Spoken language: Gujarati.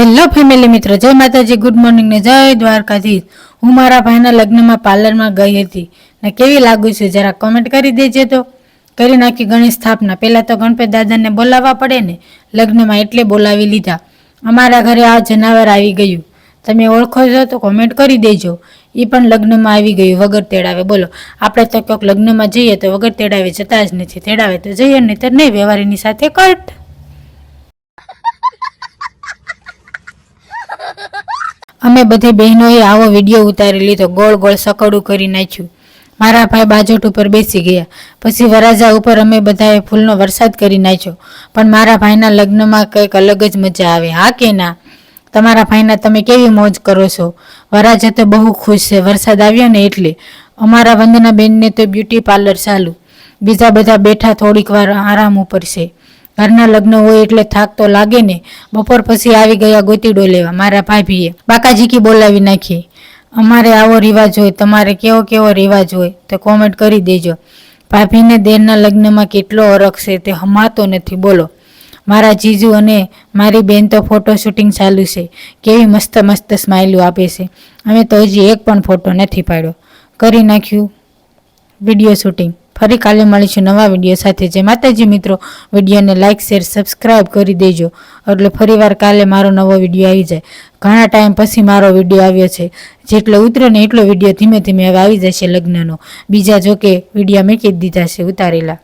હેલો ફેમિલી મિત્રો, જય માતાજી, ગુડ મોર્નિંગ ને જય દ્વારકાધીશ। હું મારા ભાઈના લગ્નમાં પાર્લરમાં ગઈ હતી ને કેવી લાગુ છું જરા કોમેન્ટ કરી દેજો। તો કરી નાખી ગણેશ સ્થાપના। પહેલાં તો ગણપતિ દાદાને બોલાવવા પડે ને, લગ્નમાં એટલે બોલાવી લીધા। અમારા ઘરે આ જનાવર આવી ગયું, તમે ઓળખો છો તો કોમેન્ટ કરી દેજો। એ પણ લગ્નમાં આવી ગયું વગર તેડાવે। બોલો, આપણે તો ક્યાંક લગ્નમાં જઈએ તો વગર તેડાવે જતા જ નથી, તેડાવે તો જઈએ નહીં તો નહીં, વ્યવહારીની સાથે કટ। અમે બધી બહેનોએ આવો વિડીયો ઉતારી લીધો, ગોળ ગોળ સકડું કરી નાખ્યું। મારા ભાઈ બાજોટ ઉપર બેસી ગયા, પછી વરાજા ઉપર અમે બધાએ ફૂલનો વરસાદ કરી નાખ્યો। પણ મારા ભાઈના લગ્નમાં કંઈક અલગ જ મજા આવે, હા કે ના? તમારા ભાઈના તમે કેવી મોજ કરો છો? વરાજા તો બહુ ખુશ છે વરસાદ આવ્યો ને એટલે। અમારા વંદના બેનને તો બ્યુટી પાર્લર ચાલુ, બીજા બધા બેઠા થોડીક વાર આરામ ઉપર છે। ઘરના લગ્ન હોય એટલે થાક તો લાગે ને। બપોર પછી આવી ગયા ગોતીડો લેવા મારા ભાભીએ, બાકાજીકી બોલાવી નાખી। અમારે આવો રિવાજ હોય, તમારે કેવો રિવાજ હોય તો કોમેન્ટ કરી દેજો। ભાભીને દેરના લગ્નમાં કેટલો અરખ છે તે હમાતો નથી, બોલો। મારા જીજુ અને મારી બેન તો ફોટો શૂટિંગ ચાલુ છે, કેવી મસ્ત મસ્ત સ્માઇલો આપે છે। અમે તો હજી એક પણ ફોટો નથી પાડ્યો, કરી નાખ્યું વિડીયો શૂટિંગ। ફરી કાલે મળીશું નવા વિડીયો સાથે। જય માતાજી મિત્રો, વિડીયોને લાઇક શેર સબસ્ક્રાઈબ કરી દેજો એટલે ફરીવાર કાલે મારો નવો વિડીયો આવી જાય। ઘણા ટાઈમ પછી મારો વિડીયો આવ્યો છે, જેટલો ઉતરે ને એટલો વિડીયો ધીમે ધીમે હવે આવી જશે લગ્નનો। બીજા જોકે વિડીયો મેં કહી દીધા છે ઉતારેલા।